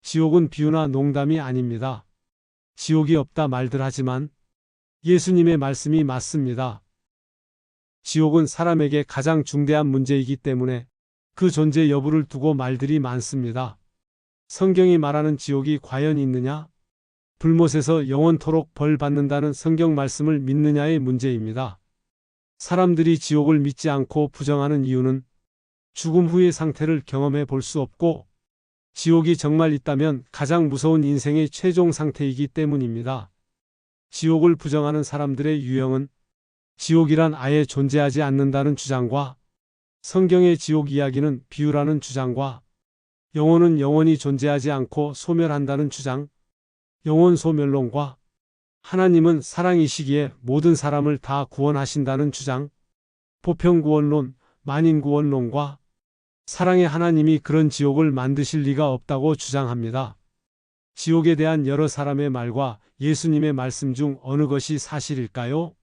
지옥은 비유나 농담이 아닙니다. 지옥이 없다 말들 하지만 예수님의 말씀이 맞습니다. 지옥은 사람에게 가장 중대한 문제이기 때문에 그 존재 여부를 두고 말들이 많습니다. 성경이 말하는 지옥이 과연 있느냐? 불못에서 영원토록 벌 받는다는 성경 말씀을 믿느냐의 문제입니다. 사람들이 지옥을 믿지 않고 부정하는 이유는 죽음 후의 상태를 경험해 볼 수 없고 지옥이 정말 있다면 가장 무서운 인생의 최종 상태이기 때문입니다. 지옥을 부정하는 사람들의 유형은 지옥이란 아예 존재하지 않는다는 주장과 성경의 지옥 이야기는 비유라는 주장과 영혼은 영원히 존재하지 않고 소멸한다는 주장, 영혼 소멸론과 하나님은 사랑이시기에 모든 사람을 다 구원하신다는 주장, 보편구원론, 만인구원론과 사랑의 하나님이 그런 지옥을 만드실 리가 없다고 주장합니다. 지옥에 대한 여러 사람의 말과 예수님의 말씀 중 어느 것이 사실일까요?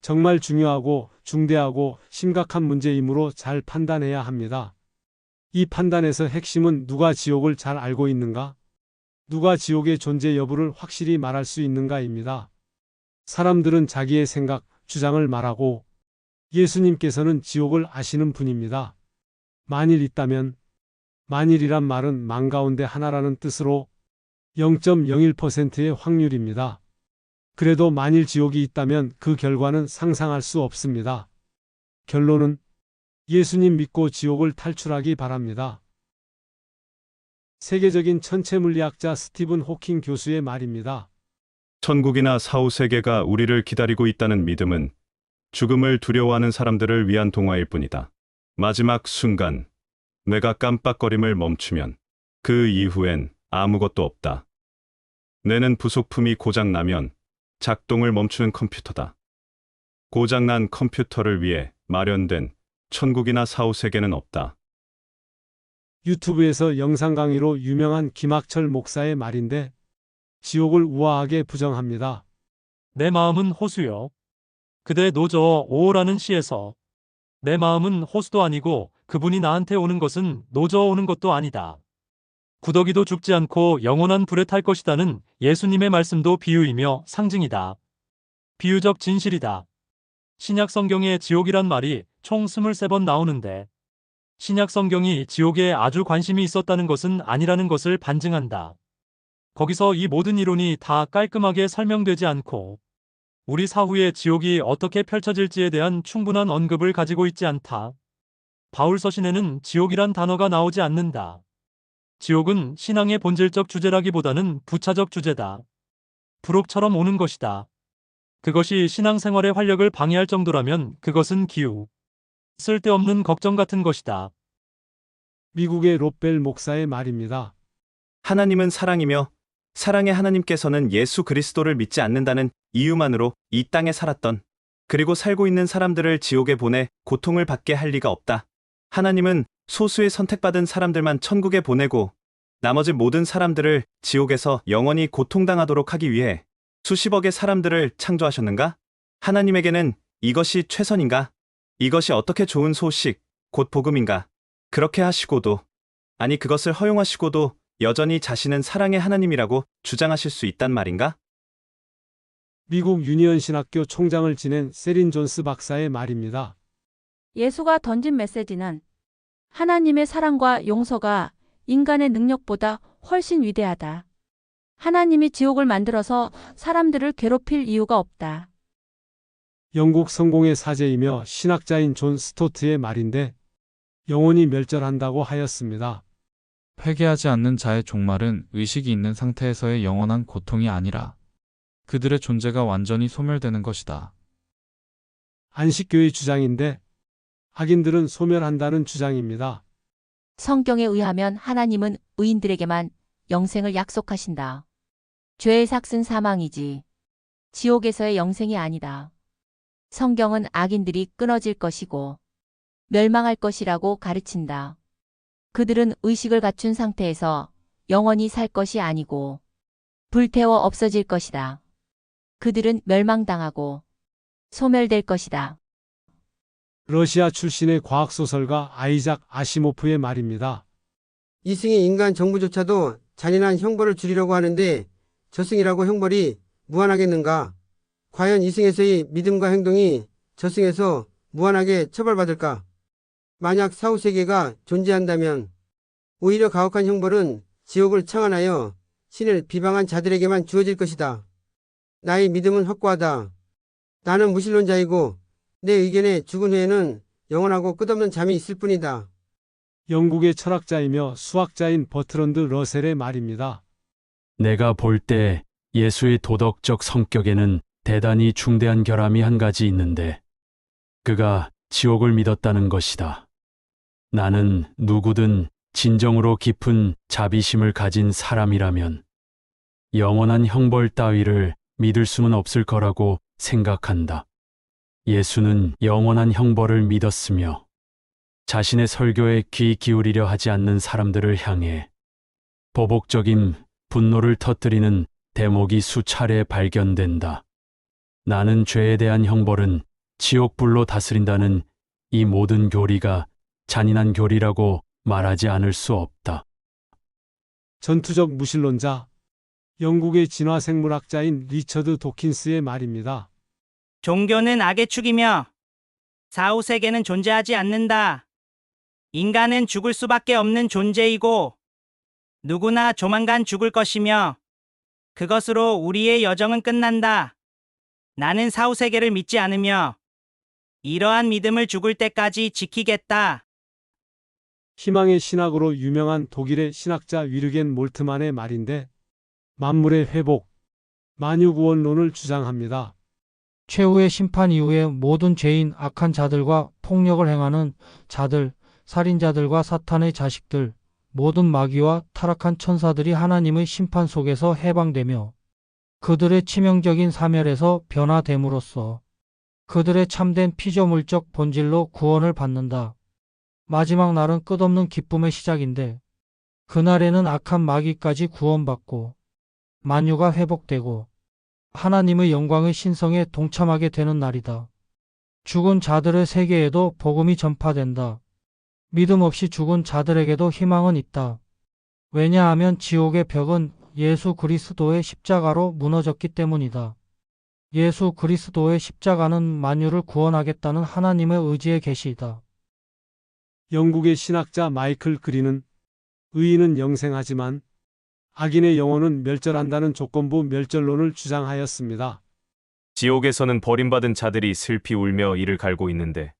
정말 중요하고 중대하고 심각한 문제이므로 잘 판단해야 합니다. 이 판단에서 핵심은 누가 지옥을 잘 알고 있는가? 누가 지옥의 존재 여부를 확실히 말할 수 있는가입니다. 사람들은 자기의 생각, 주장을 말하고 예수님께서는 지옥을 아시는 분입니다. 만일 있다면, 만일이란 말은 만 가운데 하나라는 뜻으로 0.01%의 확률입니다. 그래도 만일 지옥이 있다면 그 결과는 상상할 수 없습니다. 결론은 예수님 믿고 지옥을 탈출하기 바랍니다. 세계적인 천체물리학자 스티븐 호킹 교수의 말입니다. 천국이나 사후세계가 우리를 기다리고 있다는 믿음은 죽음을 두려워하는 사람들을 위한 동화일 뿐이다. 마지막 순간, 뇌가 깜빡거림을 멈추면 그 이후엔 아무것도 없다. 뇌는 부속품이 고장나면 작동을 멈추는 컴퓨터다. 고장난 컴퓨터를 위해 마련된 천국이나 사후세계는 없다. 유튜브에서 영상 강의로 유명한 김학철 목사의 말인데 지옥을 우아하게 부정합니다. 내 마음은 호수요. 그대 노저 5호라는 시에서 내 마음은 호수도 아니고 그분이 나한테 오는 것은 노저 오는 것도 아니다. 구더기도 죽지 않고 영원한 불에 탈 것이다는 예수님의 말씀도 비유이며 상징이다. 비유적 진실이다. 신약 성경에 지옥이란 말이 총 23번 나오는데 신약 성경이 지옥에 아주 관심이 있었다는 것은 아니라는 것을 반증한다. 거기서 이 모든 이론이 다 깔끔하게 설명되지 않고 우리 사후에 지옥이 어떻게 펼쳐질지에 대한 충분한 언급을 가지고 있지 않다. 바울 서신에는 지옥이란 단어가 나오지 않는다. 지옥은 신앙의 본질적 주제라기보다는 부차적 주제다. 불옥처럼 오는 것이다. 그것이 신앙생활의 활력을 방해할 정도라면 그것은 기우. 쓸데없는 걱정 같은 것이다. 미국의 롯벨 목사의 말입니다. 하나님은 사랑이며 사랑의 하나님께서는 예수 그리스도를 믿지 않는다는 이유만으로 이 땅에 살았던 그리고 살고 있는 사람들을 지옥에 보내 고통을 받게 할 리가 없다. 하나님은 소수의 선택받은 사람들만 천국에 보내고 나머지 모든 사람들을 지옥에서 영원히 고통당하도록 하기 위해 수십억의 사람들을 창조하셨는가? 하나님에게는 이것이 최선인가? 이것이 어떻게 좋은 소식, 곧 복음인가? 그렇게 하시고도, 아니 그것을 허용하시고도 여전히 자신은 사랑의 하나님이라고 주장하실 수 있단 말인가? 미국 유니언 신학교 총장을 지낸 세린 존스 박사의 말입니다. 예수가 던진 메시지는 하나님의 사랑과 용서가 인간의 능력보다 훨씬 위대하다. 하나님이 지옥을 만들어서 사람들을 괴롭힐 이유가 없다. 영국 성공의 사제이며 신학자인 존 스토트의 말인데 영혼이 멸절한다고 하였습니다. 회개하지 않는 자의 종말은 의식이 있는 상태에서의 영원한 고통이 아니라 그들의 존재가 완전히 소멸되는 것이다. 안식교의 주장인데 악인들은 소멸한다는 주장입니다. 성경에 의하면 하나님은 의인들에게만 영생을 약속하신다. 죄의 삭은 사망이지 지옥에서의 영생이 아니다. 성경은 악인들이 끊어질 것이고 멸망할 것이라고 가르친다. 그들은 의식을 갖춘 상태에서 영원히 살 것이 아니고 불태워 없어질 것이다. 그들은 멸망당하고 소멸될 것이다. 러시아 출신의 과학소설가 아이작 아시모프의 말입니다. 이승의 인간 정부조차도 잔인한 형벌을 주리려고 하는데 저승이라고 형벌이 무한하겠는가? 과연 이승에서의 믿음과 행동이 저승에서 무한하게 처벌받을까? 만약 사후세계가 존재한다면 오히려 가혹한 형벌은 지옥을 창안하여 신을 비방한 자들에게만 주어질 것이다. 나의 믿음은 확고하다. 나는 무신론자이고 내 의견에 죽은 후에는 영원하고 끝없는 잠이 있을 뿐이다. 영국의 철학자이며 수학자인 버트런드 러셀의 말입니다. 내가 볼 때 예수의 도덕적 성격에는 대단히 중대한 결함이 한 가지 있는데 그가 지옥을 믿었다는 것이다. 나는 누구든 진정으로 깊은 자비심을 가진 사람이라면 영원한 형벌 따위를 믿을 수는 없을 거라고 생각한다. 예수는 영원한 형벌을 믿었으며 자신의 설교에 귀 기울이려 하지 않는 사람들을 향해 보복적인 분노를 터뜨리는 대목이 수차례 발견된다. 나는 죄에 대한 형벌은 지옥불로 다스린다는 이 모든 교리가 잔인한 교리라고 말하지 않을 수 없다. 전투적 무신론자, 영국의 진화생물학자인 리처드 도킨스의 말입니다. 종교는 악의 축이며 사후세계는 존재하지 않는다. 인간은 죽을 수밖에 없는 존재이고 누구나 조만간 죽을 것이며 그것으로 우리의 여정은 끝난다. 나는 사후세계를 믿지 않으며 이러한 믿음을 죽을 때까지 지키겠다. 희망의 신학으로 유명한 독일의 신학자 위르겐 몰트만의 말인데 만물의 회복, 만유구원론을 주장합니다. 최후의 심판 이후에 모든 죄인, 악한 자들과 폭력을 행하는 자들, 살인자들과 사탄의 자식들, 모든 마귀와 타락한 천사들이 하나님의 심판 속에서 해방되며 그들의 치명적인 사멸에서 변화됨으로써 그들의 참된 피조물적 본질로 구원을 받는다. 마지막 날은 끝없는 기쁨의 시작인데 그날에는 악한 마귀까지 구원받고 만유가 회복되고 하나님의 영광의 신성에 동참하게 되는 날이다. 죽은 자들의 세계에도 복음이 전파된다. 믿음 없이 죽은 자들에게도 희망은 있다. 왜냐하면 지옥의 벽은 예수 그리스도의 십자가로 무너졌기 때문이다. 예수 그리스도의 십자가는 만유를 구원하겠다는 하나님의 의지의 계시이다. 영국의 신학자 마이클 그린은 의인은 영생하지만 악인의 영혼은 멸절한다는 조건부 멸절론을 주장하였습니다. 지옥에서는 버림받은 자들이 슬피 울며 이를 갈고 있는데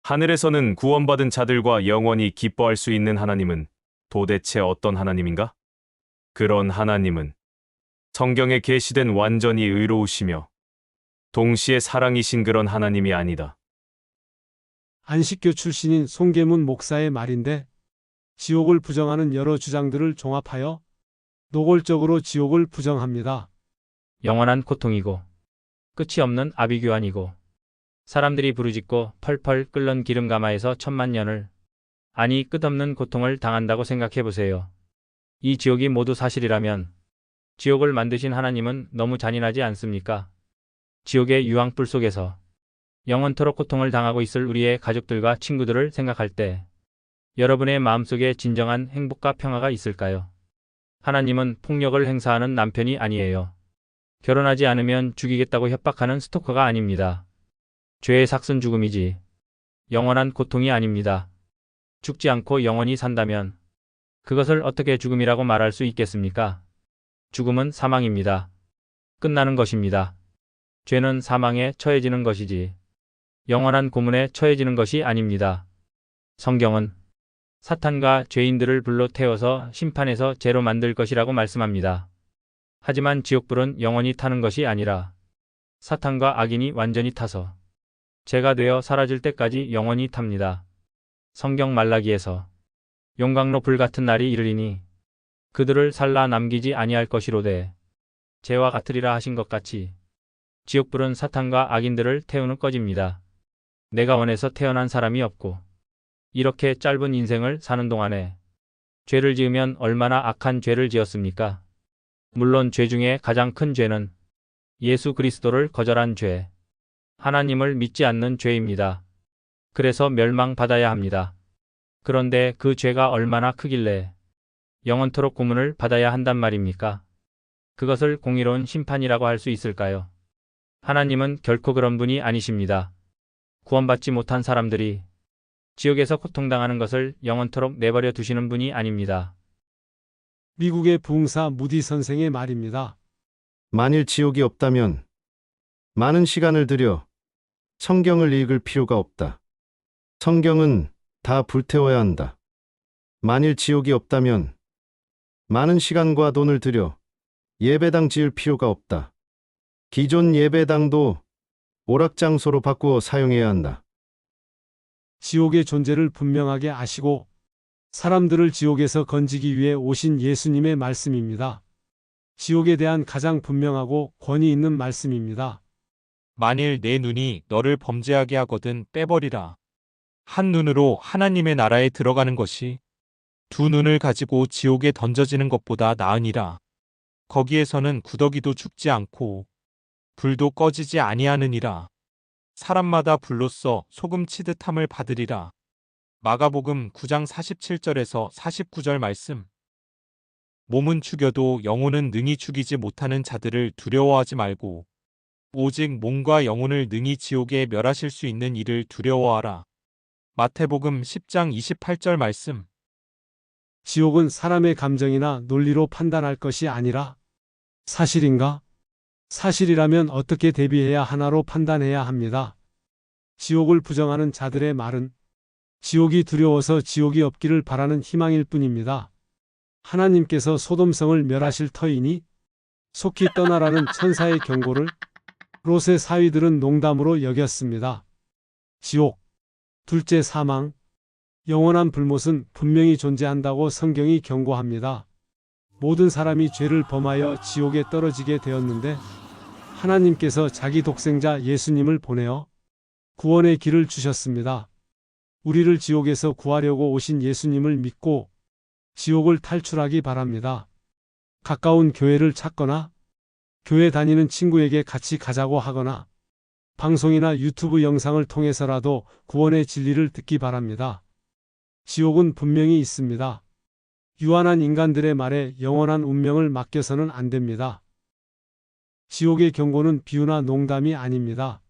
하늘에서는 구원받은 자들과 영원히 기뻐할 수 있는 하나님은 도대체 어떤 하나님인가? 그런 하나님은 성경에 계시된 완전히 의로우시며 동시에 사랑이신 그런 하나님이 아니다. 안식교 출신인 송계문 목사의 말인데 지옥을 부정하는 여러 주장들을 종합하여 노골적으로 지옥을 부정합니다. 영원한 고통이고 끝이 없는 아비규환이고 사람들이 부르짖고 펄펄 끓는 기름가마에서 천만 년을 아니 끝없는 고통을 당한다고 생각해 보세요. 이 지옥이 모두 사실이라면 지옥을 만드신 하나님은 너무 잔인하지 않습니까? 지옥의 유황불 속에서 영원토록 고통을 당하고 있을 우리의 가족들과 친구들을 생각할 때 여러분의 마음속에 진정한 행복과 평화가 있을까요? 하나님은 폭력을 행사하는 남편이 아니에요. 결혼하지 않으면 죽이겠다고 협박하는 스토커가 아닙니다. 죄의 삭은 죽음이지 영원한 고통이 아닙니다. 죽지 않고 영원히 산다면 그것을 어떻게 죽음이라고 말할 수 있겠습니까? 죽음은 사망입니다. 끝나는 것입니다. 죄는 사망에 처해지는 것이지 영원한 고문에 처해지는 것이 아닙니다. 성경은 사탄과 죄인들을 불로 태워서 심판해서 죄로 만들 것이라고 말씀합니다. 하지만 지옥불은 영원히 타는 것이 아니라 사탄과 악인이 완전히 타서 죄가 되어 사라질 때까지 영원히 탑니다. 성경 말라기에서 용광로 불같은 날이 이르리니 그들을 살라 남기지 아니할 것이로되 죄와 같으리라 하신 것 같이 지옥불은 사탄과 악인들을 태우는 꺼집니다. 내가 원해서 태어난 사람이 없고 이렇게 짧은 인생을 사는 동안에 죄를 지으면 얼마나 악한 죄를 지었습니까? 물론 죄 중에 가장 큰 죄는 예수 그리스도를 거절한 죄, 하나님을 믿지 않는 죄입니다. 그래서 멸망받아야 합니다. 그런데 그 죄가 얼마나 크길래 영원토록 고문을 받아야 한단 말입니까? 그것을 공의로운 심판이라고 할 수 있을까요? 하나님은 결코 그런 분이 아니십니다. 구원받지 못한 사람들이 지옥에서 고통당하는 것을 영원토록 내버려 두시는 분이 아닙니다. 미국의 부흥사 무디 선생의 말입니다. 만일 지옥이 없다면 많은 시간을 들여 성경을 읽을 필요가 없다. 성경은 다 불태워야 한다. 만일 지옥이 없다면 많은 시간과 돈을 들여 예배당 지을 필요가 없다. 기존 예배당도 오락장소로 바꾸어 사용해야 한다. 지옥의 존재를 분명하게 아시고 사람들을 지옥에서 건지기 위해 오신 예수님의 말씀입니다. 지옥에 대한 가장 분명하고 권위 있는 말씀입니다. 만일 내 눈이 너를 범죄하게 하거든 빼버리라. 한 눈으로 하나님의 나라에 들어가는 것이 두 눈을 가지고 지옥에 던져지는 것보다 나으니라. 거기에서는 구더기도 죽지 않고 불도 꺼지지 아니하느니라. 사람마다 불로써 소금 치듯함을 받으리라. 마가복음 9장 47절에서 49절 말씀. 몸은 죽여도 영혼은 능히 죽이지 못하는 자들을 두려워하지 말고 오직 몸과 영혼을 능히 지옥에 멸하실 수 있는 이를 두려워하라. 마태복음 10장 28절 말씀. 지옥은 사람의 감정이나 논리로 판단할 것이 아니라 사실인가? 사실이라면 어떻게 대비해야 하나로 판단해야 합니다. 지옥을 부정하는 자들의 말은 지옥이 두려워서 지옥이 없기를 바라는 희망일 뿐입니다. 하나님께서 소돔성을 멸하실 터이니 속히 떠나라는 천사의 경고를 롯의 사위들은 농담으로 여겼습니다. 지옥, 둘째 사망, 영원한 불못은 분명히 존재한다고 성경이 경고합니다. 모든 사람이 죄를 범하여 지옥에 떨어지게 되었는데 하나님께서 자기 독생자 예수님을 보내어 구원의 길을 주셨습니다. 우리를 지옥에서 구하려고 오신 예수님을 믿고 지옥을 탈출하기 바랍니다. 가까운 교회를 찾거나 교회 다니는 친구에게 같이 가자고 하거나 방송이나 유튜브 영상을 통해서라도 구원의 진리를 듣기 바랍니다. 지옥은 분명히 있습니다. 유한한 인간들의 말에 영원한 운명을 맡겨서는 안 됩니다. 지옥의 경고는 비유나 농담이 아닙니다.